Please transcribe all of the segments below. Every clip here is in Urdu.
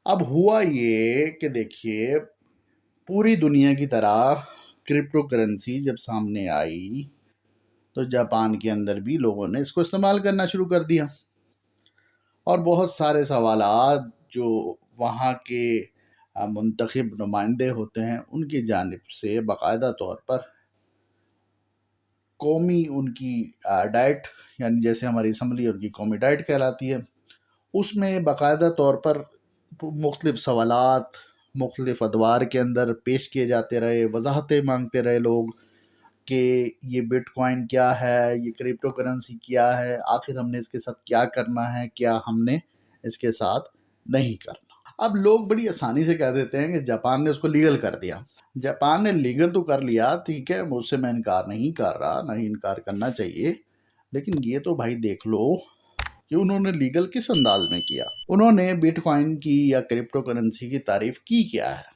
اب ہوا یہ کہ دیکھیے پوری دنیا کی طرح کرپٹو کرنسی جب سامنے آئی تو جاپان کے اندر بھی لوگوں نے اس کو استعمال کرنا شروع کر دیا، اور بہت سارے سوالات جو وہاں کے منتخب نمائندے ہوتے ہیں ان کی جانب سے باقاعدہ طور پر قومی ان کی ڈائٹ، یعنی جیسے ہماری اسمبلی ان کی قومی ڈائٹ کہلاتی ہے، اس میں باقاعدہ طور پر مختلف سوالات مختلف ادوار کے اندر پیش کیے جاتے رہے، وضاحتیں مانگتے رہے لوگ کہ یہ بٹ کوائن کیا ہے، یہ کرپٹو کرنسی کیا ہے، آخر ہم نے اس کے ساتھ کیا کرنا ہے، کیا ہم نے اس کے ساتھ نہیں کرنا۔ اب لوگ بڑی آسانی سے کہہ دیتے ہیں کہ جاپان نے اس کو لیگل کر دیا۔ جاپان نے لیگل تو کر لیا، ٹھیک ہے، مجھ سے میں انکار نہیں کر رہا، نہ ہی انکار کرنا چاہیے، لیکن یہ تو بھائی دیکھ لو کہ انہوں نے لیگل کس انداز میں کیا۔ انہوں نے بٹ کوائن کی یا کرپٹو کرنسی کی تعریف کی کیا ہے،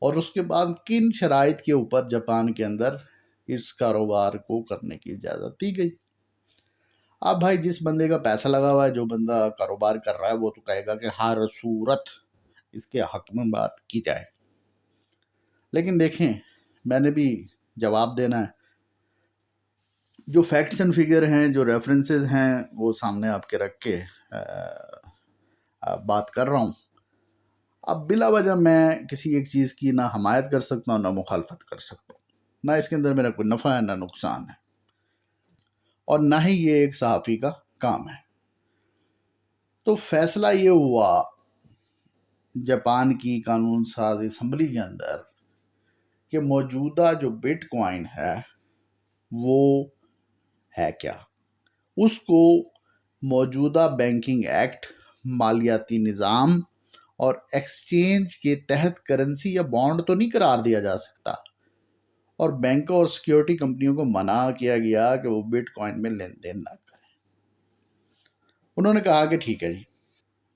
اور اس کے بعد کن شرائط کے اوپر جاپان کے اندر اس کاروبار کو کرنے کی اجازت دی گئی۔ اب بھائی جس بندے کا پیسہ لگا ہوا ہے، جو بندہ کاروبار کر رہا ہے، وہ تو کہے گا کہ ہر صورت اس کے حق میں بات کی جائے، لیکن دیکھیں میں نے بھی جواب دینا ہے، جو فیکٹس اینڈ فگر ہیں، جو ریفرنسز ہیں، وہ سامنے آپ کے رکھ کے بات کر رہا ہوں۔ اب بلا وجہ میں کسی ایک چیز کی نہ حمایت کر سکتا ہوں، نہ مخالفت کر سکتا ہوں، نہ اس کے اندر میرا کوئی نفع ہے نہ نقصان ہے، اور نہ ہی یہ ایک صحافی کا کام ہے۔ تو فیصلہ یہ ہوا جاپان کی قانون ساز اسمبلی کے اندر کہ موجودہ جو بٹ کوائن ہے وہ ہے کیا، اس کو موجودہ بینکنگ ایکٹ، مالیاتی نظام اور ایکسچینج کے تحت کرنسی یا بانڈ تو نہیں قرار دیا جا سکتا، اور بینکوں اور سیکیورٹی کمپنیوں کو منع کیا گیا کہ وہ بٹ کوائن میں لین دین نہ کریں۔ انہوں نے کہا کہ ٹھیک ہے جی،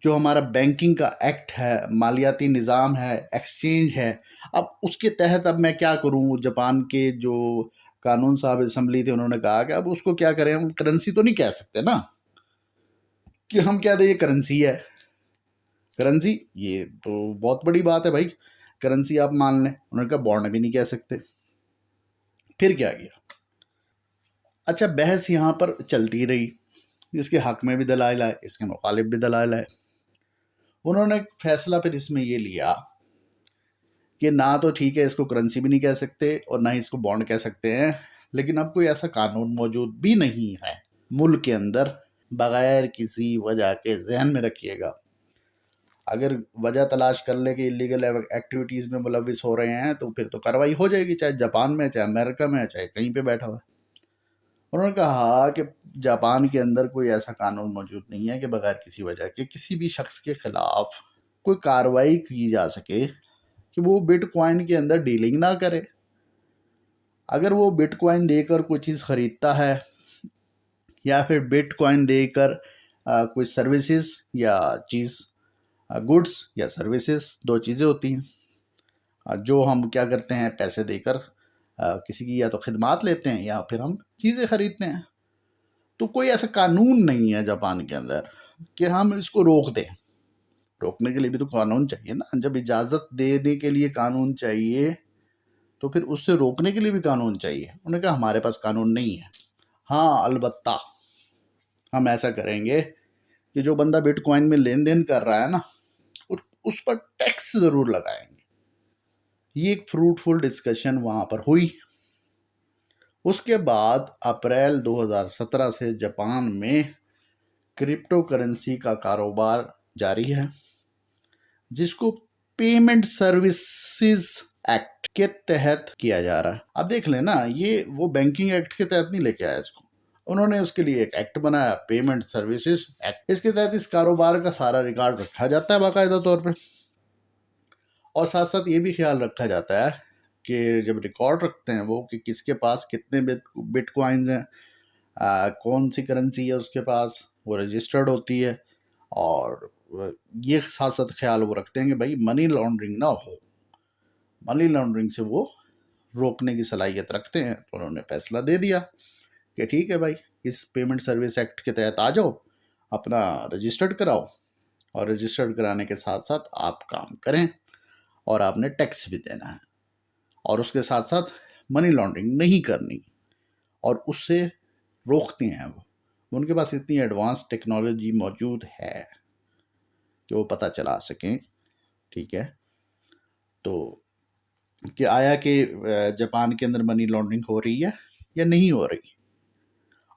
جو ہمارا بینکنگ کا ایکٹ ہے، مالیاتی نظام ہے، ایکسچینج ہے، اب اس کے تحت اب میں کیا کروں؟ جاپان کے جو قانون صاحب اسمبلی تھے انہوں نے کہا کہ اب اس کو کیا کریں، ہم کرنسی تو نہیں کہہ سکتے نا، کہ ہم کہہ دیں یہ کرنسی ہے۔ کرنسی یہ تو بہت بڑی بات ہے بھائی، کرنسی آپ مان لیں۔ انہوں نے کہا بانڈ بھی نہیں کہہ سکتے۔ پھر کیا کیا؟ اچھا، بحث یہاں پر چلتی رہی، اس کے حق میں بھی دلائل آئے، اس کے مخالف بھی دلائل آئے۔ انہوں نے فیصلہ پھر اس میں یہ لیا کہ نہ تو ٹھیک ہے اس کو کرنسی بھی نہیں کہہ سکتے اور نہ ہی اس کو بانڈ کہہ سکتے ہیں، لیکن اب کوئی ایسا قانون موجود بھی نہیں ہے ملک کے اندر، بغیر کسی وجہ کے ذہن میں رکھیے گا۔ اگر وجہ تلاش کر لے کہ اللیگل ایکٹیویٹیز میں ملوث ہو رہے ہیں تو پھر تو کارروائی ہو جائے گی، چاہے جاپان میں، چاہے امریکہ میں، چاہے کہیں پہ بیٹھا ہوا ہے۔ انہوں نے کہا کہ جاپان کے اندر کوئی ایسا قانون موجود نہیں ہے کہ بغیر کسی وجہ کے کسی بھی شخص کے خلاف کوئی کارروائی کی جا سکے کہ وہ بٹ کوائن کے اندر ڈیلنگ نہ کرے۔ اگر وہ بٹ کوائن دے کر کوئی چیز خریدتا ہے یا پھر بٹ کوائن دے کر کوئی سروسز یا چیز، گڈس یا سروسز، دو چیزیں ہوتی ہیں جو ہم کیا کرتے ہیں، پیسے دے کر کسی کی یا تو خدمات لیتے ہیں یا پھر ہم چیزیں خریدتے ہیں، تو کوئی ایسا قانون نہیں ہے جاپان کے اندر کہ ہم اس کو روک دیں۔ روکنے کے لیے بھی تو قانون چاہیے نا، جب اجازت دینے کے لیے قانون چاہیے تو پھر اس سے روکنے کے لیے بھی قانون چاہیے۔ انہوں نے کہا ہمارے پاس قانون نہیں ہے، ہاں البتہ ہم ایسا کریں گے کہ جو بندہ بٹ کوائن میں لین دین کر رہا ہے نا، اس پر ٹیکس ضرور لگائیں گے۔ یہ ایک فروٹفل ڈسکشن وہاں پر ہوئی۔ اس کے بعد اپریل 2017 سے جاپان میں کرپٹو کرنسی کا کاروبار جاری ہے، جس کو پیمنٹ سروسز ایکٹ کے تحت کیا جا رہا ہے۔ اب دیکھ لیں نا، یہ وہ بینکنگ ایکٹ کے تحت نہیں لے کے آیا اس کو، انہوں نے اس کے لیے ایک ایکٹ بنایا، پیمنٹ سروسز ایکٹ۔ اس کے تحت اس کاروبار کا سارا ریکارڈ رکھا جاتا ہے باقاعدہ طور پہ، اور ساتھ ساتھ یہ بھی خیال رکھا جاتا ہے کہ جب ریکارڈ رکھتے ہیں وہ کہ کس کے پاس کتنے بٹ کوائنز ہیں، کون سی کرنسی ہے اس کے پاس، وہ رجسٹرڈ ہوتی ہے، اور یہ ساتھ ساتھ خیال وہ رکھتے ہیں کہ بھائی منی لانڈرنگ نہ ہو، منی لانڈرنگ سے وہ روکنے کی صلاحیت رکھتے ہیں۔ تو انہوں نے فیصلہ دے دیا کہ ٹھیک ہے بھائی، اس پیمنٹ سروس ایکٹ کے تحت آ جاؤ، اپنا رجسٹرڈ کراؤ اور رجسٹرڈ کرانے کے ساتھ ساتھ آپ کام کریں، اور آپ نے ٹیکس بھی دینا ہے، اور اس کے ساتھ ساتھ منی لانڈرنگ نہیں کرنی، اور اس سے روکتے ہیں وہ ان کے پاس اتنی ایڈوانس ٹیکنالوجی موجود ہے کہ وہ پتہ چلا سکیں. ٹھیک ہے، تو کہ آیا کہ جاپان کے اندر منی لانڈرنگ ہو رہی ہے یا نہیں ہو رہی.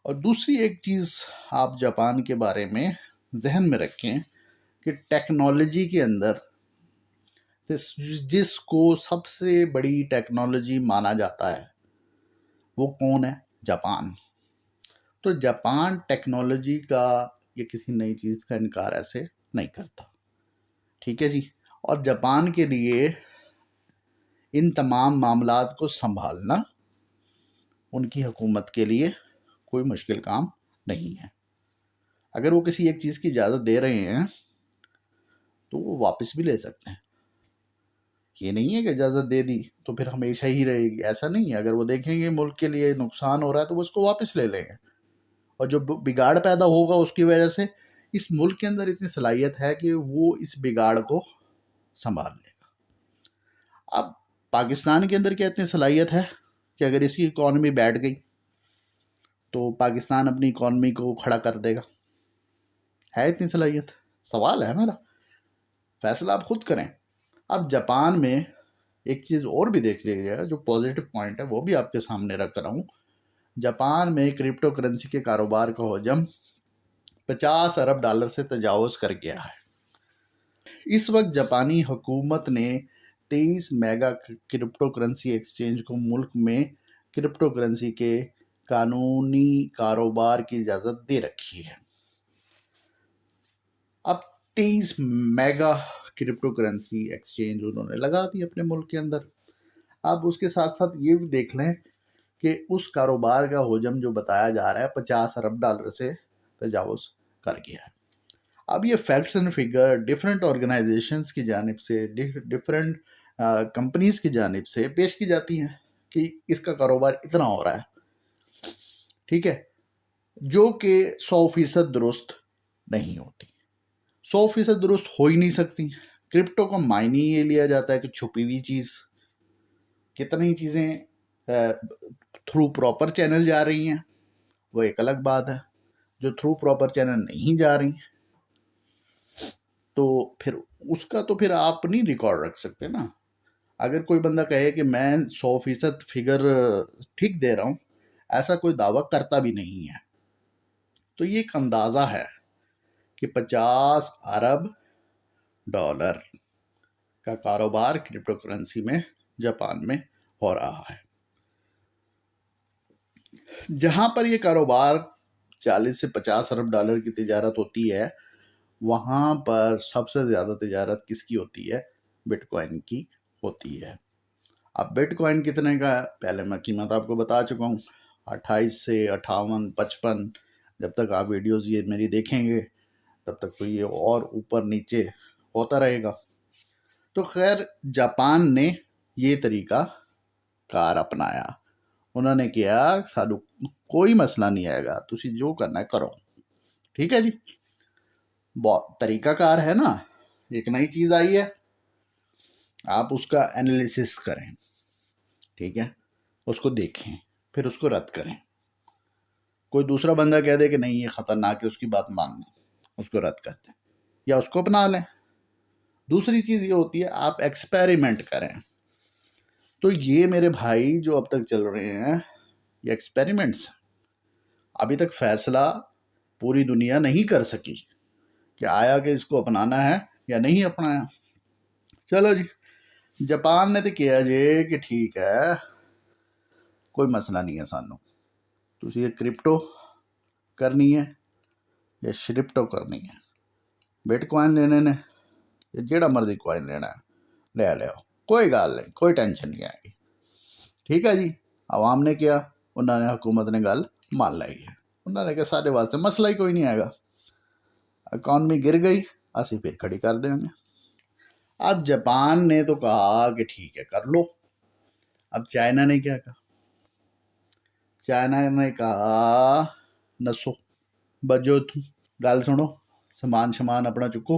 اور دوسری ایک چیز آپ جاپان کے بارے میں ذہن میں رکھیں کہ ٹیکنالوجی کے اندر جس کو سب سے بڑی ٹیکنالوجی مانا جاتا ہے وہ کون ہے؟ جاپان. تو جاپان ٹیکنالوجی کا یا کسی نئی چیز کا انکار ایسے نہیں کرتا. ٹھیک ہے جی. اور جاپان کے لیے ان تمام معاملات کو سنبھالنا ان کی حکومت کے لیے کوئی مشکل کام نہیں ہے. اگر وہ کسی ایک چیز کی اجازت دے رہے ہیں تو وہ واپس بھی لے سکتے ہیں. یہ نہیں ہے کہ اجازت دے دی تو پھر ہمیشہ ہی رہے گی، ایسا نہیں ہے. اگر وہ دیکھیں گے ملک کے لیے نقصان ہو رہا ہے تو وہ اس کو واپس لے لیں گے، اور جو بگاڑ پیدا ہوگا اس کی وجہ سے اس ملک کے اندر اتنی صلاحیت ہے کہ وہ اس بگاڑ کو سنبھال لے گا. اب پاکستان کے اندر کیا اتنی صلاحیت ہے کہ اگر اس کی اکانومی بیٹھ گئی تو پاکستان اپنی اکانومی کو کھڑا کر دے گا؟ ہے اتنی صلاحیت؟ سوال ہے میرا، فیصلہ آپ خود کریں. اب جاپان میں ایک چیز اور بھی دیکھ لیجیے جو پازیٹیو پوائنٹ ہے، وہ بھی آپ کے سامنے رکھ رہا ہوں. جاپان میں کرپٹو کرنسی کے کاروبار کا حجم $50 ارب سے تجاوز کر گیا ہے. اس وقت جاپانی حکومت نے 23 میگا کرپٹو کرنسی ایکسچینج کو ملک میں کرپٹو کرنسی کے قانونی کاروبار کی اجازت دے رکھی ہے. اب 23 میگا کرپٹو کرنسی ایکسچینج انہوں نے لگا دی اپنے ملک کے اندر. اب اس کے ساتھ ساتھ یہ بھی دیکھ لیں کہ اس کاروبار کا حجم جو بتایا جا رہا ہے $50 ارب سے تجاوز کر گیا ہے. اب یہ facts and figure different organisations کی جانب سے، ڈفرینٹ کمپنیز کی جانب سے پیش کی جاتی ہیں کہ اس کا کاروبار اتنا ہو رہا ہے. ٹھیک ہے، جو کہ 100% درست نہیں ہوتی. 100% درست ہو ہی نہیں سکتی. کرپٹو کا معنی یہ لیا جاتا ہے کہ چھپی ہوئی چیز. کتنی چیزیں تھرو پراپر چینل جا رہی ہیں وہ ایک الگ بات ہے. جو تھرو پراپر چینل نہیں جا رہی تو پھر اس کا تو پھر آپ نہیں ریکارڈ رکھ سکتے نا. اگر کوئی بندہ کہے کہ میں 100% فگر ٹھیک دے رہا ہوں، ایسا کوئی دعویٰ کرتا بھی نہیں ہے. تو یہ ایک اندازہ ہے کہ $50 ارب کا کاروبار کرپٹو کرنسی میں جاپان میں ہو رہا ہے. جہاں پر یہ کاروبار 40 سے 50 ارب ڈالر کی تجارت ہوتی ہے، وہاں پر سب سے زیادہ تجارت کس کی ہوتی ہے؟ بٹ کوائن کی ہوتی ہے. اب بٹ کوائن کتنے کا ہے؟ پہلے میں قیمت آپ کو بتا چکا ہوں، 28 سے 58 55. جب تک آپ ویڈیوز یہ میری دیکھیں گے تب تک تو یہ اور اوپر نیچے ہوتا رہے گا. تو خیر جاپان نے یہ طریقہ کار اپنایا. انہوں نے کیا سانو کوئی مسئلہ نہیں آئے گا، تسی جو کرنا ہے کرو. ٹھیک ہے جی، طریقہ کار ہے نا. ایک نئی چیز آئی ہے، آپ اس کا انالیسس کریں. ٹھیک ہے، اس کو دیکھیں، پھر اس کو رد کریں. کوئی دوسرا بندہ کہہ دے کہ نہیں یہ خطرناک ہے، اس کی بات مان لیں، اس کو رد کر دیں یا اس کو اپنا لیں. دوسری چیز یہ ہوتی ہے آپ ایکسپیریمنٹ کریں. تو یہ میرے بھائی جو اب تک چل رہے ہیں یہ ایکسپیریمنٹس. ابھی تک فیصلہ پوری دنیا نہیں کر سکی کہ آیا کہ اس کو اپنانا ہے یا نہیں اپنایا. چلو جی، جاپان نے تو کیا جی کہ ٹھیک ہے کوئی مسئلہ نہیں ہے سانو، تسی یہ کرپٹو کرنی ہے یا شرپٹو کرنی ہے، بٹ کوائن لینے نے یا جیڑا مرضی کوائن لینا ہے لے لو، کوئی گال نہیں، کوئی ٹینشن نہیں آئے گی. ٹھیک ہے جی. عوام نے کیا؟ انہوں نے حکومت نے گل مان لائی ہے. انہوں نے کہا سارے واسطے مسئلہ ہی کوئی نہیں آئے گا، اکانومی گر گئی اسی پھر کھڑی کر دیں گے. اب جاپان نے تو کہا کہ ٹھیک ہے کر لو. اب چائنا نے کیا کہا؟ چائنا نے کہا نسو بجو تم گل سنو، سامان اپنا چکو،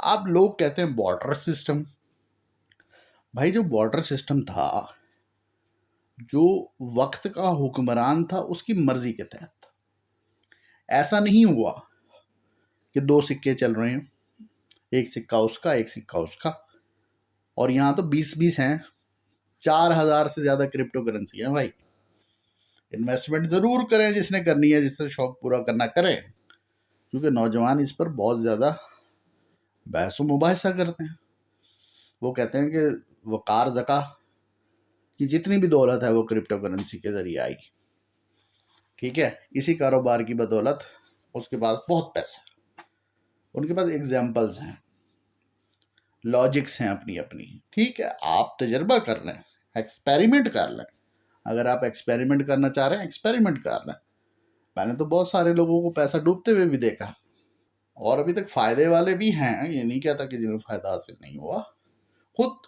آپ لوگ کہتے ہیں بارٹر سسٹم. بھائی جو بارٹر سسٹم تھا، جو وقت کا حکمران تھا اس کی مرضی کے تحت. ایسا نہیں ہوا کہ دو سکے چل رہے ہیں، ایک سکہ اس کا ایک سکہ اس کا، اور یہاں تو 20 ہیں. 4000 سے زیادہ کرپٹو کرنسی ہیں بھائی. انویسٹمنٹ ضرور کریں جس نے کرنی ہے، جس سے شوق پورا کرنا کریں، کیونکہ نوجوان اس پر بہت زیادہ بحث و مباحثہ کرتے ہیں. وہ کہتے ہیں کہ وقار زکا کی جتنی بھی دولت ہے وہ کرپٹو کرنسی کے ذریعے آئی. ٹھیک ہے، اسی کاروبار کی بدولت اس کے پاس بہت پیسہ ہے. ان کے پاس ایگزامپلز ہیں، لاجکس ہیں اپنی اپنی. ٹھیک ہے، آپ تجربہ کر لیں، ایکسپیریمنٹ کر لیں. اگر آپ ایکسپیریمنٹ کرنا چاہ رہے ہیں ایکسپیریمنٹ کر لیں. میں نے تو بہت سارے لوگوں کو پیسہ ڈوبتے ہوئے بھی دیکھا، اور ابھی تک فائدے والے بھی ہیں. یہ نہیں کہتا کہ جنہیں فائدہ حاصل نہیں ہوا. خود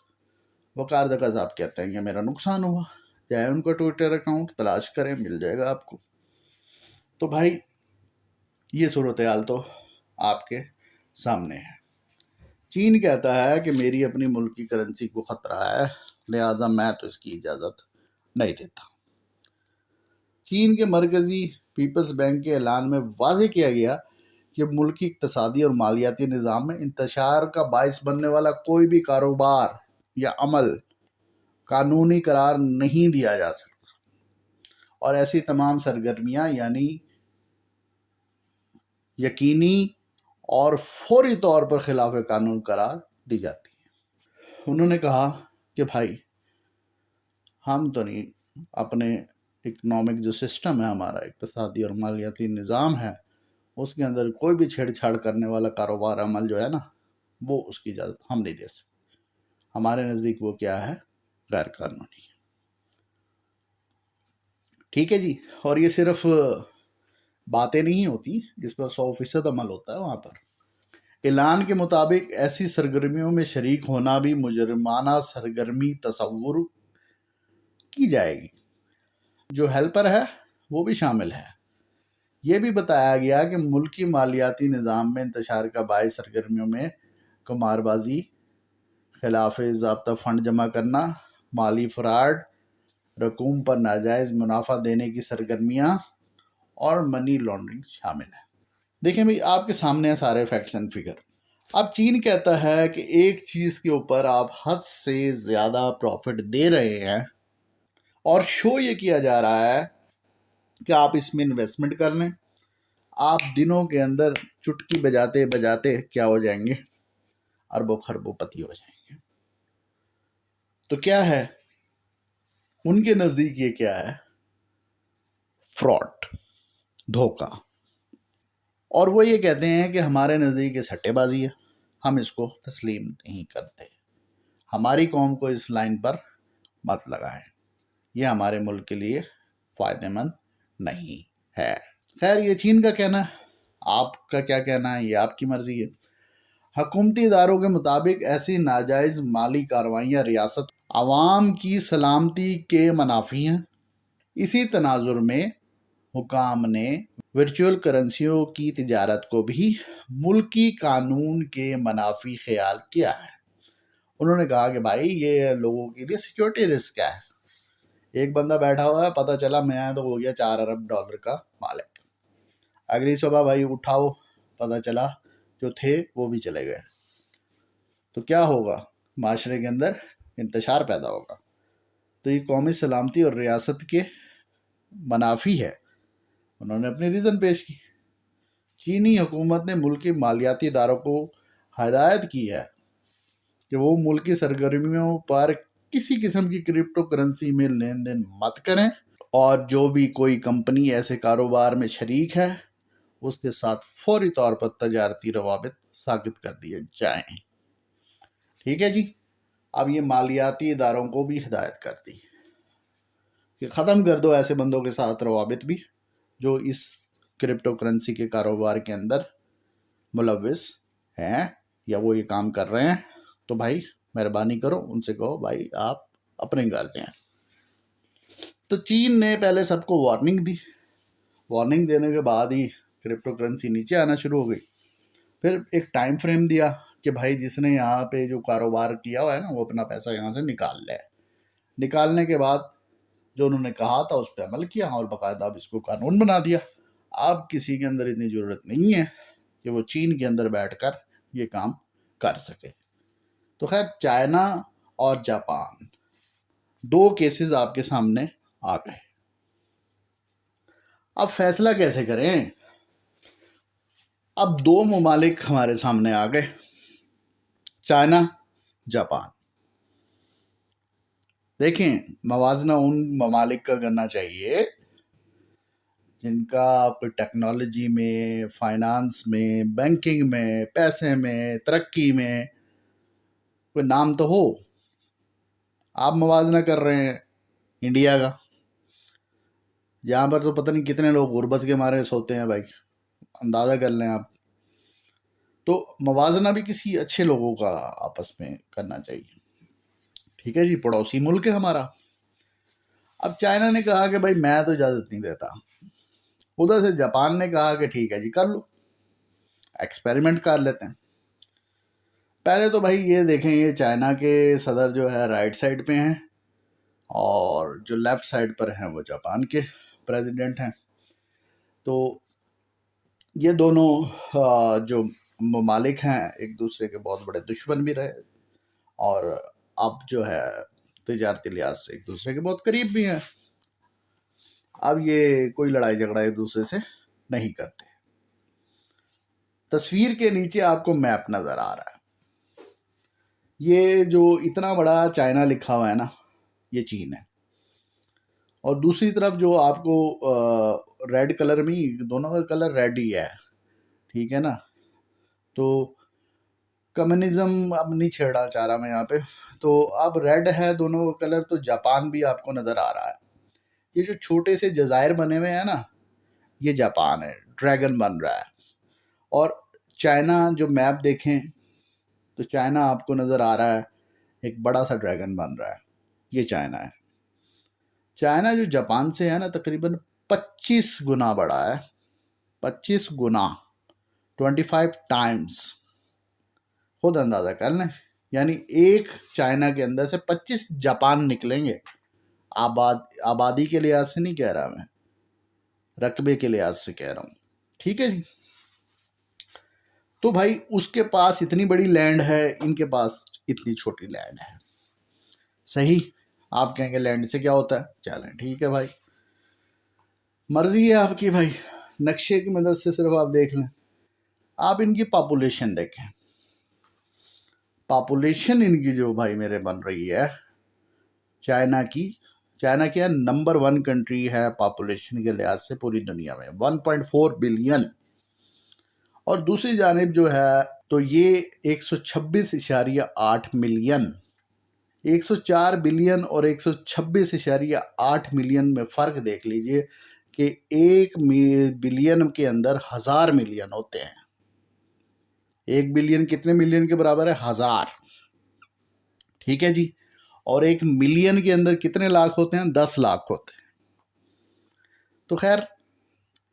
وقار زکا صاحب کہتے ہیں کہ میرا نقصان ہوا. چاہے ان کا ٹویٹر اکاؤنٹ تلاش کریں، مل جائے گا آپ کو. تو بھائی یہ صورتحال تو آپ کے سامنے ہے. چین کہتا ہے کہ میری اپنی ملک کی کرنسی کو خطرہ ہے، لہذا میں تو اس کی اجازت نہیں دیتا. چین کے مرکزی پیپلز بینک کے اعلان میں واضح کیا گیا کہ ملکی اقتصادی اور مالیاتی نظام میں انتشار کا باعث بننے والا کوئی بھی کاروبار یا عمل قانونی قرار نہیں دیا جا سکتا، اور ایسی تمام سرگرمیاں یقینی اور فوری طور پر خلاف قانون قرار دی جاتی ہیں. انہوں نے کہا کہ بھائی ہم تو نہیں، اپنے اکنامک جو سسٹم ہے، ہمارا اقتصادی اور مالیاتی نظام ہے، اس کے اندر کوئی بھی چھیڑ چھاڑ کرنے والا کاروبار عمل جو ہے نا، وہ اس کی اجازت ہم نہیں دے سکتے. ہمارے نزدیک وہ کیا ہے؟ غیر قانونی. ٹھیک ہے جی. اور یہ صرف باتیں نہیں ہوتی، اس پر 100% عمل ہوتا ہے وہاں پر. اعلان کے مطابق ایسی سرگرمیوں میں شریک ہونا بھی مجرمانہ سرگرمی تصور کی جائے گی. جو ہیلپر ہے وہ بھی شامل ہے. یہ بھی بتایا گیا کہ ملکی مالیاتی نظام میں انتشار کا باعث سرگرمیوں میں قمار بازی، خلاف ضابطہ فنڈ جمع کرنا، مالی فراڈ، رقوم پر ناجائز منافع دینے کی سرگرمیاں اور منی لانڈرنگ شامل ہے. دیکھیں بھئی، آپ کے سامنے ہیں سارے فیکٹس اینڈ فگر. اب چین کہتا ہے کہ ایک چیز کے اوپر آپ حد سے زیادہ پروفٹ دے رہے ہیں، اور شو یہ کیا جا رہا ہے کہ آپ اس میں انویسٹمنٹ کر لیں، آپ دنوں کے اندر چٹکی بجاتے بجاتے کیا ہو جائیں گے؟ اربوں خربوں پتی ہو جائیں گے. تو کیا ہے ان کے نزدیک؟ یہ کیا ہے؟ فراڈ، دھوکہ. اور وہ یہ کہتے ہیں کہ ہمارے نزدیک یہ سٹے بازی ہے، ہم اس کو تسلیم نہیں کرتے. ہماری قوم کو اس لائن پر مت لگائیں، یہ ہمارے ملک کے لیے فائدہ مند نہیں ہے. خیر، یہ چین کا کہنا ہے. آپ کا کیا کہنا ہے؟ یہ آپ کی مرضی ہے. حکومتی اداروں کے مطابق ایسی ناجائز مالی کارروائیاں ریاست عوام کی سلامتی کے منافی ہیں. اسی تناظر میں حکام نے ورچوئل کرنسیوں کی تجارت کو بھی ملکی قانون کے منافی خیال کیا ہے. انہوں نے کہا کہ بھائی یہ لوگوں کے لیے سیکیورٹی رسک ہے. ایک بندہ بیٹھا ہوا ہے، پتہ چلا میں تو ہو گیا $4 ارب کا مالک. اگلی صبح بھائی اٹھاؤ، پتہ چلا جو تھے وہ بھی چلے گئے. تو کیا ہوگا؟ معاشرے کے اندر انتشار پیدا ہوگا. تو یہ قومی سلامتی اور ریاست کے منافی ہے. انہوں نے اپنی ریزن پیش کی. چینی حکومت نے ملکی مالیاتی اداروں کو ہدایت کی ہے کہ وہ ملکی سرگرمیوں پر کسی قسم کی کرپٹو کرنسی میں لین دین مت کریں، اور جو بھی کوئی کمپنی ایسے کاروبار میں شریک ہے اس کے ساتھ فوری طور پر تجارتی روابط ساخت کر دیے جائیں. ٹھیک ہے جی. اب یہ مالیاتی اداروں کو بھی ہدایت کر دی کہ ختم کر دو ایسے بندوں کے ساتھ روابط بھی جو اس کرپٹو کرنسی کے کاروبار کے اندر ملوث ہیں یا وہ یہ کام کر رہے ہیں. تو بھائی مہربانی کرو ان سے کہو بھائی آپ اپنے گھر جائیں. تو چین نے پہلے سب کو وارننگ دی. وارننگ دینے کے بعد ہی کرپٹو کرنسی نیچے آنا شروع ہو گئی. پھر ایک ٹائم فریم دیا کہ بھائی جس نے یہاں پہ جو کاروبار کیا ہوا ہے نا وہ اپنا پیسہ یہاں سے نکال لے. نکالنے کے بعد جو انہوں نے کہا تھا اس پہ عمل کیا اور باقاعدہ اب اس کو قانون بنا دیا. اب کسی کے اندر اتنی ضرورت نہیں ہے کہ وہ چین کے اندر بیٹھ کر یہ کام کر سکے. تو خیر چائنا اور جاپان 2 کیسز آپ کے سامنے آ گئے. اب فیصلہ کیسے کریں؟ اب 2 ممالک ہمارے سامنے آ گئے، چائنا، جاپان. دیکھیں موازنہ ان ممالک کا کرنا چاہیے جن کا کوئی ٹیکنالوجی میں، فائنانس میں، بینکنگ میں، پیسے میں، ترقی میں کوئی نام تو ہو. آپ موازنہ کر رہے ہیں انڈیا کا، یہاں پر تو پتہ نہیں کتنے لوگ غربت کے مارے سوتے ہیں بھائی، اندازہ کر لیں آپ. تو موازنہ بھی کسی اچھے لوگوں کا آپس میں کرنا چاہیے. ٹھیک ہے جی، پڑوسی ملک ہے ہمارا. اب چائنا نے کہا کہ بھائی میں تو اجازت نہیں دیتا. ادھر سے جاپان نے کہا کہ ٹھیک ہے جی کر لو، ایکسپیریمنٹ کر لیتے ہیں. پہلے تو بھائی یہ دیکھیں، یہ چائنا کے صدر جو ہے رائٹ سائڈ پہ ہیں اور جو لیفٹ سائڈ پر ہیں وہ جاپان کے پریزیڈنٹ ہیں. تو یہ دونوں جو ممالک ہیں ایک دوسرے کے بہت بڑے دشمن بھی رہے اور اب جو ہے تجارتی لحاظ سے ایک دوسرے کے بہت قریب بھی ہیں. اب یہ کوئی لڑائی جھگڑا ایک دوسرے سے نہیں کرتے. تصویر کے نیچے آپ کو میپ نظر آ رہا ہے. یہ جو اتنا بڑا چائنا لکھا ہوا ہے نا، یہ چین ہے. اور دوسری طرف جو آپ کو ریڈ کلر میں، دونوں کا کلر ریڈ ہی ہے، ٹھیک ہے نا. تو کمیونزم اب نہیں چھیڑنا چاہ رہا میں یہاں پہ. تو اب ریڈ ہے دونوں کا کلر. تو جاپان بھی آپ کو نظر آ رہا ہے. یہ جو چھوٹے سے جزائر بنے ہوئے ہیں نا، یہ جاپان ہے، ڈریگن بن رہا ہے. اور چائنا جو میپ دیکھیں تو چائنا آپ کو نظر آ رہا ہے ایک بڑا سا ڈریگن بن رہا ہے، یہ چائنا ہے. چائنا جو جاپان سے ہے نا تقریباً 25 گنا بڑا ہے. 25 گنا، 25 ٹائمز. خود اندازہ کر لیں، یعنی ایک چائنا کے اندر سے 25 جاپان نکلیں گے. آبادی کے لحاظ سے نہیں کہہ رہا میں، رقبے کے لحاظ سے کہہ رہا ہوں. ٹھیک ہے جی. تو بھائی اس کے پاس اتنی بڑی لینڈ ہے، ان کے پاس اتنی چھوٹی لینڈ ہے. صحیح. آپ کہیں گے لینڈ سے کیا ہوتا ہے، چلیں ٹھیک ہے بھائی، مرضی ہے آپ کی بھائی. نقشے کی مدد سے صرف آپ دیکھ لیں. آپ ان کی پاپولیشن دیکھیں. پاپولیشن ان کی جو بھائی میرے بن رہی ہے چائنا کی. چائنا کیا نمبر 1 کنٹری ہے پاپولیشن کے لحاظ سے پوری دنیا میں، 1.4 بلین. اور دوسری جانب جو ہے تو یہ 126.8 ملین. 104 بلین اور 126.8 ملین میں فرق دیکھ لیجئے کہ 1 بلین کے اندر 1000 ملین ہوتے ہیں. 1 بلین کتنے ملین کے برابر ہے؟ 1000. ٹھیک ہے جی. اور 1 ملین کے اندر کتنے لاکھ ہوتے ہیں؟ 10 لاکھ ہوتے ہیں. تو خیر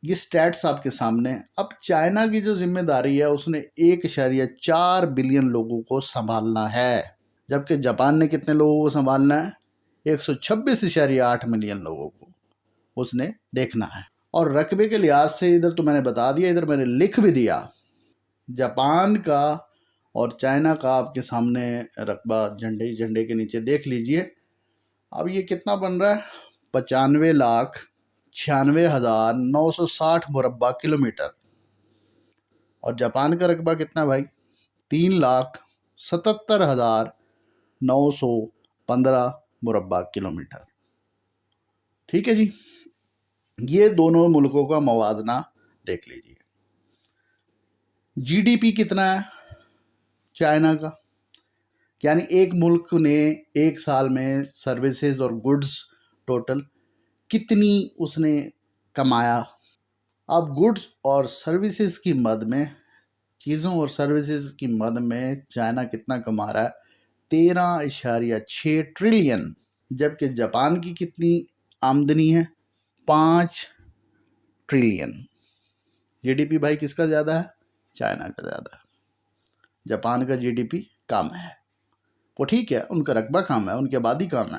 یہ سٹیٹس آپ کے سامنے. اب چائنا کی جو ذمہ داری ہے اس نے 1.4 بلین لوگوں کو سنبھالنا ہے، جبکہ جاپان نے کتنے لوگوں کو سنبھالنا ہے؟ 126.8 ملین لوگوں کو اس نے دیکھنا ہے. اور رقبے کے لحاظ سے ادھر تو میں نے بتا دیا، ادھر میں نے لکھ بھی دیا. جاپان کا اور چائنا کا آپ کے سامنے رقبہ جھنڈے کے نیچے دیکھ لیجئے. اب یہ کتنا بن رہا ہے؟ 95,96,960 مربع کلومیٹر. اور جاپان کا رقبہ کتنا بھائی؟ 3,77,915 مربع کلومیٹر. ٹھیک ہے جی. یہ دونوں ملکوں کا موازنہ دیکھ لیجئے. جی ڈی پی کتنا ہے چائنا کا؟ یعنی ایک ملک نے ایک سال میں سروسز اور گڈز ٹوٹل کتنی اس نے کمایا. اب گڈز اور سروسز کی مد میں، چیزوں اور سروسز کی مد میں چائنا کتنا کما رہا ہے؟ 13.6 ٹریلین. جبکہ جاپان کی کتنی آمدنی ہے؟ 5 ٹریلین. جی ڈی پی بھائی کس کا زیادہ ہے؟ چائنا کا زیادہ ہے. جاپان کا جی ڈی پی کم ہے. وہ ٹھیک ہے، ان کا رقبہ کم ہے، ان کی آبادی کم ہے،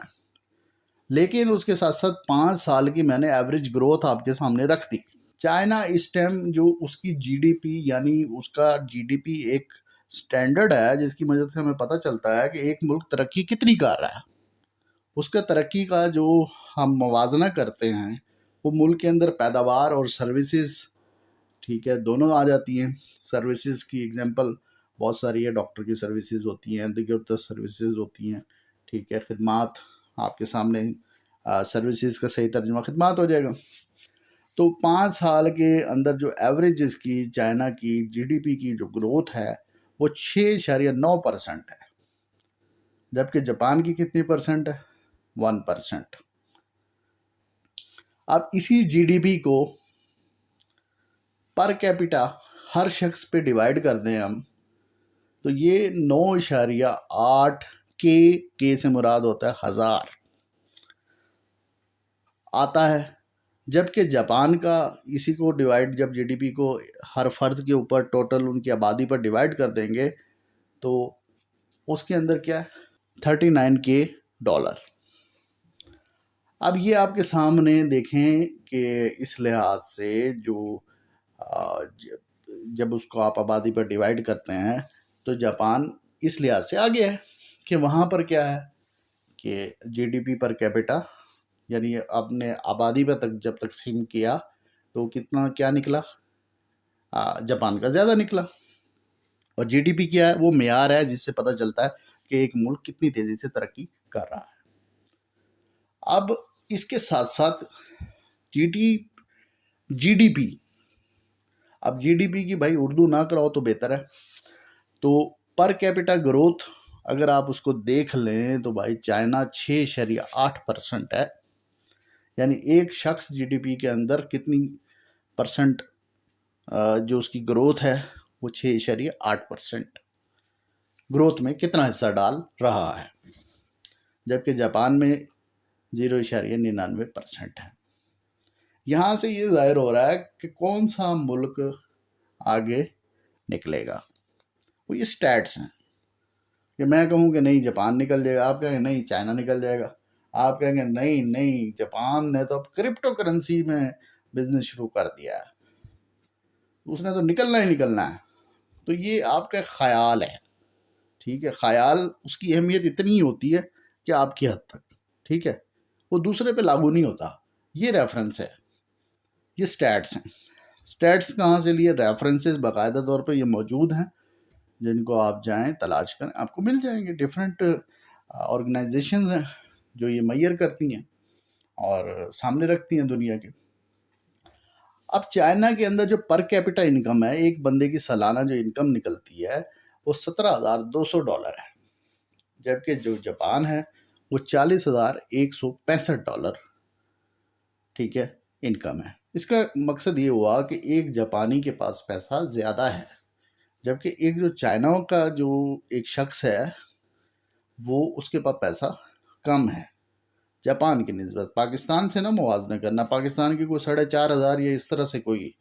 لیکن اس کے ساتھ ساتھ 5 سال کی میں نے ایوریج گروتھ آپ کے سامنے رکھ دی. چائنا اس ٹائم جو اس کی جی ڈی پی، یعنی اس کا جی ڈی پی ایک سٹینڈرڈ ہے جس کی مدد سے ہمیں پتہ چلتا ہے کہ ایک ملک ترقی کتنی کر رہا ہے. اس کا ترقی کا جو ہم موازنہ کرتے ہیں وہ ملک کے اندر پیداوار اور سروسز، ٹھیک ہے، دونوں آ جاتی ہیں. سروسز کی اگزامپل بہت ساری ہے، ڈاکٹر کی سروسز ہوتی ہیں، دیگر سروسز ہوتی ہیں، ٹھیک ہے، خدمات آپ کے سامنے، سروسز کا صحیح ترجمہ خدمات ہو جائے گا. تو 5 سال کے اندر جو ایوریج اس کی چائنا کی جی ڈی پی کی جو گروتھ ہے وہ 6.9% ہے، جبکہ جاپان کی کتنی پرسنٹ ہے؟ 1%. اب اسی جی ڈی پی کو پر کیپٹا ہر شخص پہ ڈیوائیڈ کر دیں ہم، تو یہ 9.8 کے سے مراد ہوتا ہے 1000 آتا ہے. جبکہ جاپان کا اسی کو ڈیوائیڈ، جب جی ڈی پی کو ہر فرد کے اوپر ٹوٹل ان کی آبادی پر ڈیوائیڈ کر دیں گے تو اس کے اندر کیا ہے؟ 39 کے ڈالر. اب یہ آپ کے سامنے دیکھیں کہ اس لحاظ سے جو جب اس کو آپ آبادی پر ڈیوائیڈ کرتے ہیں تو جاپان اس لحاظ سے آگے ہے کہ وہاں پر کیا ہے کہ G D P per capita, یعنی آپ نے آبادی پہ جب تقسیم کیا تو کتنا کیا نکلا؟ جاپان کا زیادہ نکلا. اور جی ڈی پی کیا ہے؟ وہ معیار ہے جس سے پتہ چلتا ہے کہ ایک ملک کتنی تیزی سے ترقی کر رہا ہے. اب اس کے ساتھ ساتھ جی ڈی پی، اب جی ڈی پی کی بھائی اردو نہ کراؤ تو بہتر ہے. تو پر کیپٹا گروتھ اگر آپ اس کو دیکھ لیں تو بھائی چائنا 6.8% ہے، یعنی ایک شخص جی ڈی پی کے اندر کتنی پرسنٹ جو اس کی گروتھ ہے وہ 6.8% گروتھ میں کتنا حصہ ڈال رہا ہے، جبکہ جاپان میں 0.99% ہے. یہاں سے یہ ظاہر ہو رہا ہے کہ کون سا ملک آگے نکلے گا. وہ یہ سٹیٹس ہیں کہ میں کہوں کہ نہیں جاپان نکل جائے گا، آپ کہیں گے نہیں چائنا نکل جائے گا، آپ کہیں گے نہیں جاپان نے تو اب کرپٹو کرنسی میں بزنس شروع کر دیا ہے، اس نے تو نکلنا ہی نکلنا ہے. تو یہ آپ کا خیال ہے، ٹھیک ہے، خیال اس کی اہمیت اتنی ہوتی ہے کہ آپ کی حد تک، ٹھیک ہے، وہ دوسرے پہ لاگو نہیں ہوتا. یہ ریفرنس ہے، یہ سٹیٹس ہیں. سٹیٹس کہاں سے لیے؟ ریفرنسز باقاعدہ طور پر یہ موجود ہیں، جن کو آپ جائیں تلاش کریں آپ کو مل جائیں گے. ڈیفرنٹ آرگنائزیشنز ہیں جو یہ میئر کرتی ہیں اور سامنے رکھتی ہیں دنیا کے. اب چائنا کے اندر جو پر کیپٹا انکم ہے، ایک بندے کی سالانہ جو انکم نکلتی ہے وہ $17,200 ہے، جبکہ جو جاپان ہے وہ $40,165 ٹھیک ہے انکم ہے. اس کا مقصد یہ ہوا کہ ایک جاپانی کے پاس پیسہ زیادہ ہے، جبکہ ایک جو چائنا کا جو ایک شخص ہے وہ اس کے پاس پیسہ کم ہے جاپان کی نسبت. پاکستان سے نہ موازنہ کرنا، پاکستان کی کوئی 4,500 یا اس طرح سے کوئی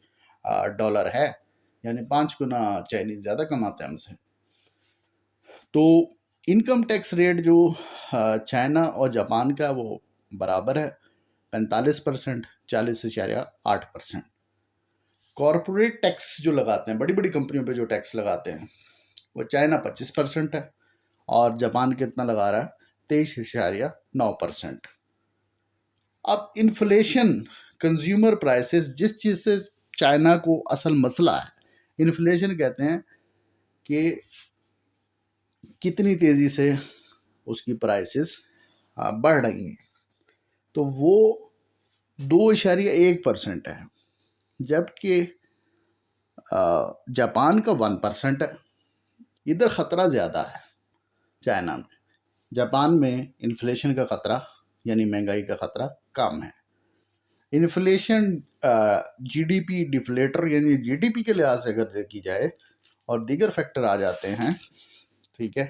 ڈالر ہے، یعنی 5 گنا چائنیز زیادہ کماتے ہیں ہم سے. تو انکم ٹیکس ریٹ جو چائنا اور جاپان کا وہ برابر ہے، 45%، 40.8%. کارپوریٹ ٹیکس جو لگاتے ہیں، بڑی بڑی کمپنیوں پہ جو ٹیکس لگاتے ہیں وہ چائنا 25% ہے اور جاپان کتنا لگا رہا ہے؟ 23.9%. اب انفلیشن، کنزیومر پرائسز، جس چیز سے چائنا کو اصل مسئلہ ہے، انفلیشن کہتے ہیں کہ کتنی تیزی سے اس کی پرائسز بڑھ رہی ہیں. تو وہ 2.1% ہے، جبکہ جاپان کا 1% ہے. ادھر خطرہ زیادہ ہے چائنا میں، جاپان میں انفلیشن کا خطرہ یعنی مہنگائی کا خطرہ کم ہے. انفلیشن جی ڈی پی ڈیفلیٹر، یعنی جی ڈی پی کے لحاظ سے اگر دیکھی جائے اور دیگر فیکٹر آ جاتے ہیں، ٹھیک ہے،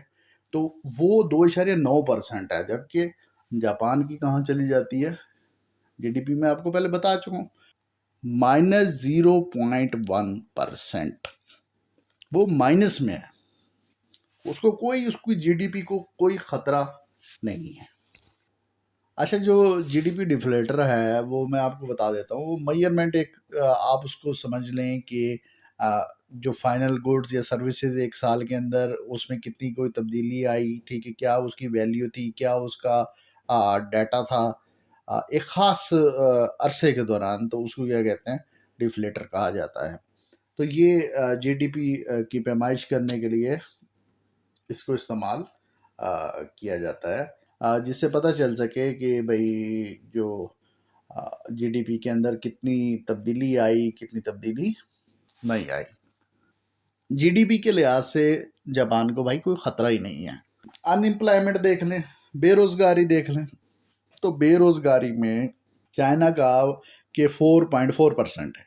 تو وہ 2.9% ہے، جبکہ جاپان کی کہاں چلی جاتی ہے جی ڈی پی؟ میں آپ کو پہلے بتا چکا ہوں، -0.1%. وہ مائنس میں ہے. اس کو کوئی اس کی جی ڈی پی کو کوئی خطرہ نہیں ہے۔ اچھا، جو جی ڈی پی ڈیفلیٹر ہے وہ میں آپ کو بتا دیتا ہوں، وہ میئرمنٹ ایک آپ اس کو سمجھ لیں کہ جو فائنل گوڈز یا سروسز ایک سال کے اندر اس میں کتنی کوئی تبدیلی آئی، ٹھیک ہے، کیا اس کی ویلیو تھی، کیا اس کا ڈیٹا تھا ایک خاص عرصے کے دوران، تو اس کو کیا کہتے ہیں، ڈیفلیٹر کہا جاتا ہے۔ تو یہ جی ڈی پی کی پیمائش کرنے کے لیے اس کو استعمال کیا جاتا ہے، جس سے پتہ چل سکے کہ بھئی جو جی ڈی پی کے اندر کتنی تبدیلی آئی، کتنی تبدیلی نہیں آئی۔ جی ڈی پی کے لحاظ سے جاپان کو بھائی کوئی خطرہ ہی نہیں ہے۔ ان امپلائمنٹ دیکھ لیں، بے روزگاری دیکھ لیں، تو بے روزگاری میں چائنا کا کہ 4.4% ہے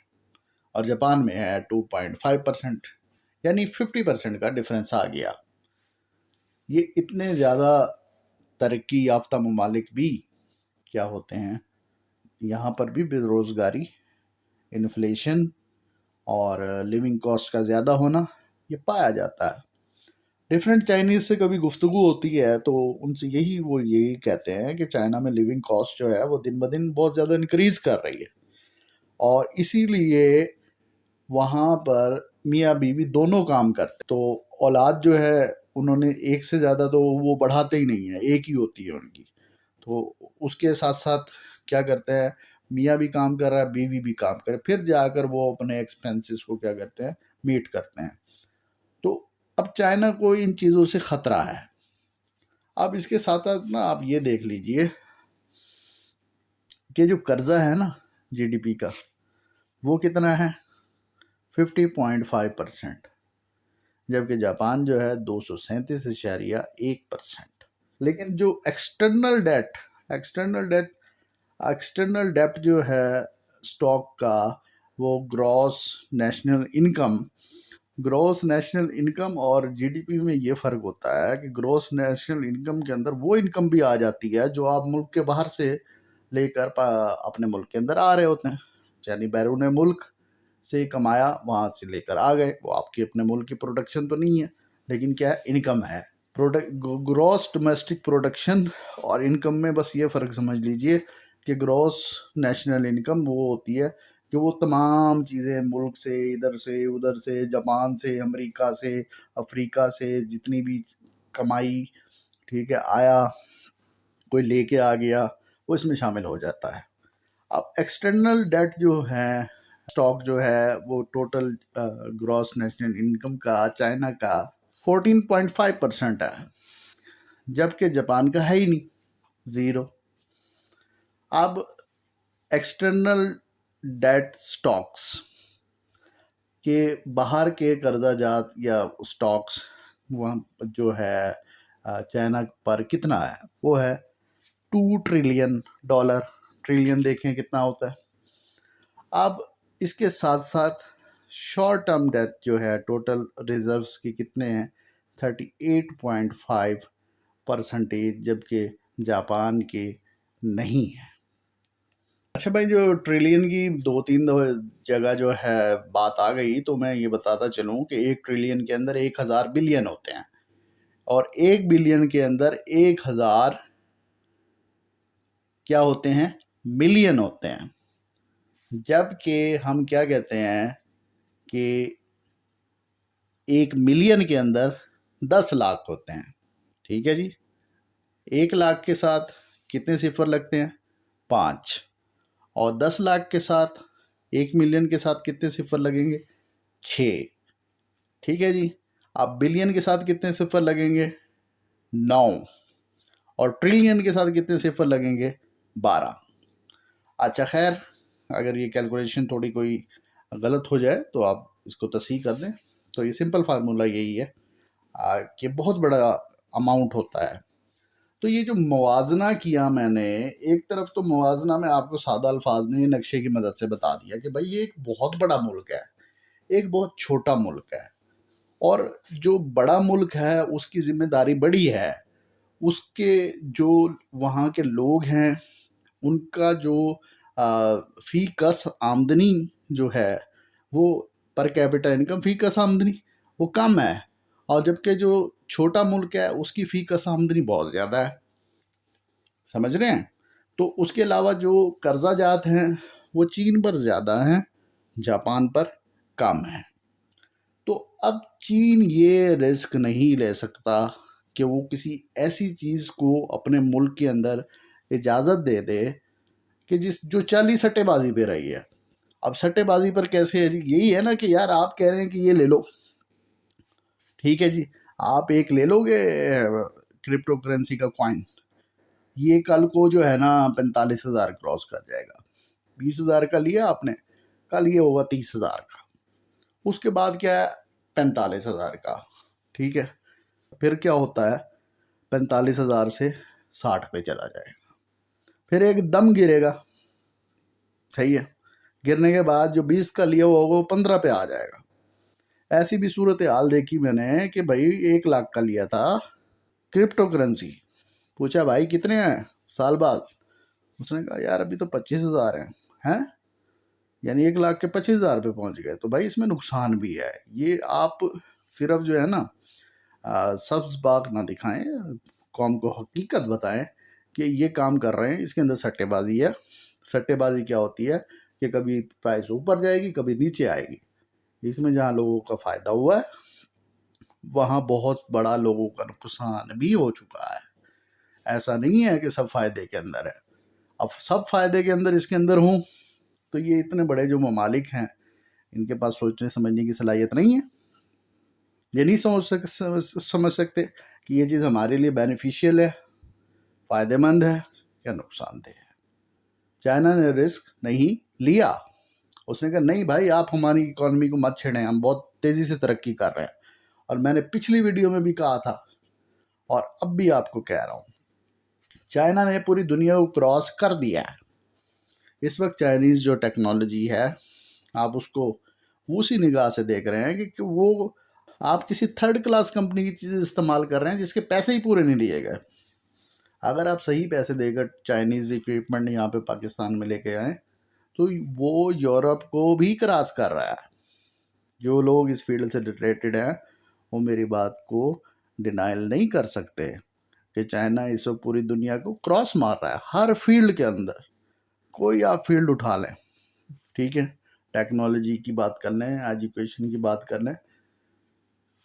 اور جاپان میں ہے 2.5%، یعنی 50% کا ڈفرینس آ گیا۔ یہ اتنے زیادہ ترقی یافتہ ممالک بھی کیا ہوتے ہیں، یہاں پر بھی بے روزگاری، انفلیشن اور لیونگ کاسٹ کا زیادہ ہونا یہ پایا جاتا ہے۔ ڈفرینٹ چائنیز سے کبھی گفتگو ہوتی ہے تو ان سے وہ یہی کہتے ہیں کہ چائنا میں لیونگ کاسٹ جو ہے وہ دن بدن بہت زیادہ انکریز کر رہی ہے، اور اسی لیے وہاں پر میاں بیوی دونوں کام کرتے، تو اولاد جو ہے انہوں نے ایک سے زیادہ تو وہ بڑھاتے ہی نہیں ہیں، ایک ہی ہوتی ہے ان کی، تو اس کے ساتھ ساتھ کیا کرتے ہیں، میاں بھی کام کر رہا ہے، بیوی بھی کام کرے، پھر جا کر وہ اپنے ایکسپینسز کو کیا کرتے ہیں، میٹ کرتے ہیں۔ تو اب چائنا کو ان چیزوں سے خطرہ ہے۔ اب اس کے ساتھ ساتھ نا آپ یہ دیکھ لیجئے کہ جو قرضہ ہے نا جی ڈی پی کا، وہ کتنا ہے، 50.5%، جبکہ جاپان جو ہے 237.1%۔ لیکن جو ایکسٹرنل ڈیپٹ جو ہے اسٹاک کا، وہ گروس نیشنل انکم اور جی ڈی پی میں یہ فرق ہوتا ہے کہ گروس نیشنل انکم کے اندر وہ انکم بھی آ جاتی ہے جو آپ ملک کے باہر سے لے کر اپنے ملک کے اندر آ رہے ہوتے ہیں، یعنی بیرون ملک سے کمایا، وہاں سے لے کر آ گئے، وہ آپ کے اپنے ملک کی پروڈکشن تو نہیں ہے، لیکن کیا ہے، انکم ہے۔ گروس ڈومیسٹک پروڈکشن اور انکم میں بس یہ فرق سمجھ لیجئے کہ گروس نیشنل انکم وہ ہوتی ہے کہ وہ تمام چیزیں ملک سے، ادھر سے ادھر سے، جاپان سے، امریکہ سے، افریقہ سے جتنی بھی کمائی، ٹھیک ہے، آیا کوئی لے کے آ گیا، وہ اس میں شامل ہو جاتا ہے۔ اب ایکسٹرنل ڈیٹ جو ہے، اسٹاک جو ہے، وہ ٹوٹل گروس نیشنل انکم کا چائنا کا 14.5% ہے، جبکہ جاپان کا ہے ہی نہیں، 0۔ اب ایکسٹرنل ڈیٹ اسٹاکس کے باہر کے قرضہ جات یا اسٹاکس وہاں جو ہے چائنا پر کتنا ہے، وہ ہے $2 ٹریلین۔ ٹریلین دیکھیں کتنا ہوتا ہے۔ اب اس کے ساتھ ساتھ شارٹ ٹرم ڈیٹ جو ہے ٹوٹل ریزروز کی کتنے ہیں، 38.5%، جبکہ جاپان کے نہیں ہے۔ اچھا بھائی، جو ٹریلین کی 2-3 جگہ جو ہے بات آ گئی، تو میں یہ بتاتا چلوں کہ 1 ٹریلین کے اندر 1000 بلین ہوتے ہیں، اور 1 بلین کے اندر 1000 کیا ہوتے ہیں، ملین ہوتے ہیں، جبکہ ہم کیا کہتے ہیں کہ 1 ملین کے اندر 10 لاکھ ہوتے ہیں، ٹھیک ہے جی۔ 1 لاکھ کے ساتھ کتنے صفر لگتے ہیں، 5، اور 10 لاکھ کے ساتھ 1 ملین کے ساتھ کتنے صفر لگیں گے، 6، ٹھیک ہے جی۔ اب بلین کے ساتھ کتنے صفر لگیں گے، 9، اور ٹریلین کے ساتھ کتنے صفر لگیں گے، 12۔ اچھا خیر، اگر یہ کیلکولیشن تھوڑی کوئی غلط ہو جائے تو آپ اس کو تصحیح کر دیں۔ تو یہ سمپل فارمولا یہی ہے کہ بہت بڑا اماؤنٹ ہوتا ہے۔ تو یہ جو موازنہ کیا میں نے، ایک طرف تو موازنہ میں آپ کو سادہ الفاظ میں نقشے کی مدد سے بتا دیا کہ بھائی یہ ایک بہت بڑا ملک ہے، ایک بہت چھوٹا ملک ہے، اور جو بڑا ملک ہے اس کی ذمہ داری بڑی ہے، اس کے جو وہاں کے لوگ ہیں ان کا جو فی کس آمدنی جو ہے، وہ پر کیپٹا انکم، فی کس آمدنی وہ کم ہے، اور جبکہ جو چھوٹا ملک ہے اس کی فی کس آمدنی بہت زیادہ ہے، سمجھ رہے ہیں؟ تو اس کے علاوہ جو قرضہ جات ہیں وہ چین پر زیادہ ہیں، جاپان پر کم ہیں۔ تو اب چین یہ رسک نہیں لے سکتا کہ وہ کسی ایسی چیز کو اپنے ملک کے اندر اجازت دے دے کہ جو چالی سٹے بازی پہ رہی ہے۔ اب سٹے بازی پر کیسے ہے جی؟ یہی ہے نا کہ یار آپ کہہ رہے ہیں کہ یہ لے لو، ٹھیک ہے جی، آپ ایک لے لو گے کرپٹو کرنسی کا کوائن، یہ کل کو جو ہے نا 45,000 کراس کر جائے گا۔ 20,000 کا لیا آپ نے، کل یہ ہوگا 30,000 کا، اس کے بعد کیا ہے 45,000 کا، ٹھیک ہے، پھر کیا ہوتا ہے 45,000 سے 60 پہ چلا جائے گا، پھر ایک دم گرے گا، صحیح ہے، گرنے کے بعد جو 20 کا لیا ہوگا وہ 15 پہ آ جائے گا۔ ایسی بھی صورتحال دیکھی میں نے کہ بھائی 1 لاکھ کا لیا تھا کرپٹو کرنسی، پوچھا بھائی کتنے ہیں سال بعد، اس نے کہا یار ابھی تو 25,000 ہیں، یعنی 1 لاکھ کے 25,000 پہ پہنچ گئے۔ تو بھائی اس میں نقصان بھی ہے، یہ آپ صرف جو ہے نا سبز باغ نہ دکھائیں، قوم کو حقیقت بتائیں کہ یہ کام کر رہے ہیں، اس کے اندر سٹے بازی ہے۔ سٹے بازی کیا ہوتی ہے کہ کبھی پرائس اوپر جائے گی کبھی نیچے آئے گی، اس میں جہاں لوگوں کا فائدہ ہوا ہے وہاں بہت بڑا لوگوں کا نقصان بھی ہو چکا ہے۔ ایسا نہیں ہے کہ سب فائدے کے اندر ہے، اب سب فائدے کے اندر اس کے اندر ہوں تو یہ اتنے بڑے جو ممالک ہیں ان کے پاس سوچنے سمجھنے کی صلاحیت نہیں ہے، یہ نہیں سمجھ سکتے کہ یہ چیز ہمارے لیے بینیفیشیل ہے، فائدہ مند ہے یا نقصان دہ ہے۔ چائنا نے رسک نہیں لیا، اس نے کہا نہیں بھائی آپ ہماری اکانومی کو مت چھیڑیں، ہم بہت تیزی سے ترقی کر رہے ہیں، اور میں نے پچھلی ویڈیو میں بھی کہا تھا اور اب بھی آپ کو کہہ رہا ہوں، چائنا نے پوری دنیا کو کراس کر دیا ہے۔ اس وقت چائنیز جو ٹیکنالوجی ہے آپ اس کو اسی نگاہ سے دیکھ رہے ہیں کہ وہ آپ کسی تھرڈ کلاس کمپنی کی چیز استعمال کر رہے ہیں جس کے پیسے ہی پورے نہیں دیے گئے۔ اگر آپ صحیح پیسے دے کر چائنیز اکوپمنٹ یہاں پہ پاکستان میں لے کے آئیں تو وہ یورپ کو بھی کراس کر رہا ہے۔ جو لوگ اس فیلڈ سے ریلیٹڈ ہیں وہ میری بات کو ڈینائل نہیں کر سکتے کہ چائنا اس وقت پوری دنیا کو کراس مار رہا ہے ہر فیلڈ کے اندر۔ کوئی آپ فیلڈ اٹھا لیں، ٹھیک ہے، ٹیکنالوجی کی بات کر لیں، ایجوکیشن کی بات کر لیں،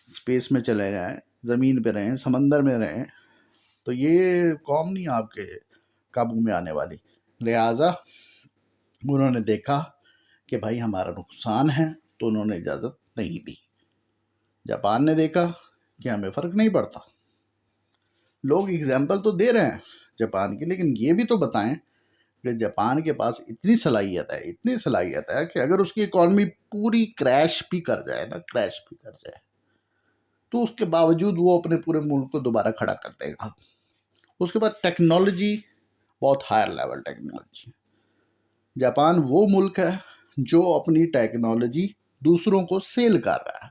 اسپیس میں چلے جائیں، زمین پہ رہیں، سمندر میں رہیں، تو یہ قوم نہیں آپ کے قابو میں آنے والی۔ لہٰذا انہوں نے دیکھا کہ بھائی ہمارا نقصان ہے تو انہوں نے اجازت نہیں دی۔ جاپان نے دیکھا کہ ہمیں فرق نہیں پڑتا۔ لوگ اگزامپل تو دے رہے ہیں جاپان کی، لیکن یہ بھی تو بتائیں کہ جاپان کے پاس اتنی صلاحیت ہے کہ اگر اس کی اکانومی پوری کریش بھی کر جائے تو اس کے باوجود وہ اپنے پورے ملک کو دوبارہ کھڑا کر دے گا۔ اس کے بعد ٹیکنالوجی بہت ہائر لیول ٹیکنالوجی۔ جاپان وہ ملک ہے جو اپنی ٹیکنالوجی دوسروں کو سیل کر رہا ہے،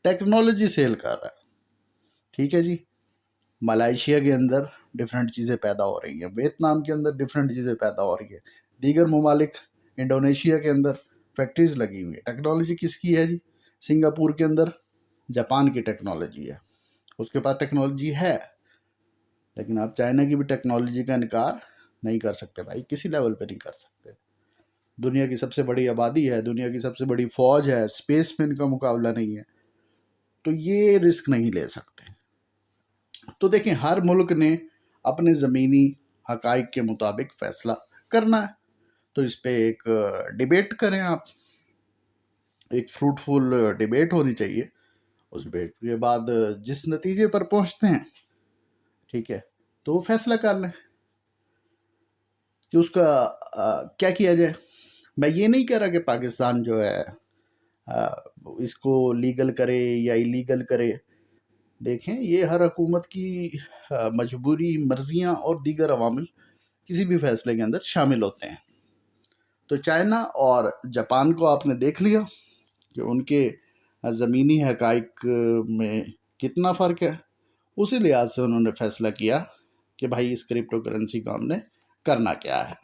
ٹیکنالوجی سیل کر رہا ہے، ٹھیک ہے جی۔ ملائیشیا کے اندر ڈیفرنٹ چیزیں پیدا ہو رہی ہیں، ویتنام کے اندر ڈیفرنٹ چیزیں پیدا ہو رہی ہیں، دیگر ممالک انڈونیشیا کے اندر فیکٹریز لگی ہوئی ہیں۔ ٹیکنالوجی کس کی ہے جی؟ سنگاپور کے اندر جاپان کی ٹیکنالوجی ہے، اس کے پاس ٹیکنالوجی ہے، لیکن آپ چائنا کی بھی ٹیکنالوجی کا انکار نہیں کر سکتے بھائی، کسی لیول پہ نہیں کر سکتے۔ دنیا کی سب سے بڑی آبادی ہے، دنیا کی سب سے بڑی فوج ہے، اسپیس میں ان کا مقابلہ نہیں ہے، تو یہ رسک نہیں لے سکتے۔ تو دیکھیں ہر ملک نے اپنے زمینی حقائق کے مطابق فیصلہ کرنا ہے، تو اس پہ ایک ڈیبیٹ کریں آپ، ایک فروٹفل ڈیبیٹ ہونی چاہیے، اس ڈیبیٹ کے بعد جس نتیجے پر پہنچتے ہیں، ٹھیک ہے، تو وہ فیصلہ کر لیں کہ اس کا کیا کیا جائے۔ میں یہ نہیں کہہ رہا کہ پاکستان جو ہے اس کو لیگل کرے یا ایلیگل کرے، دیکھیں یہ ہر حکومت کی مجبوری، مرضیاں اور دیگر عوامل کسی بھی فیصلے کے اندر شامل ہوتے ہیں۔ تو چائنا اور جاپان کو آپ نے دیکھ لیا کہ ان کے زمینی حقائق میں کتنا فرق ہے، اسی لحاظ سے انہوں نے فیصلہ کیا کہ بھائی اس کرپٹو کرنسی کا ہم نے کرنا کیا ہے۔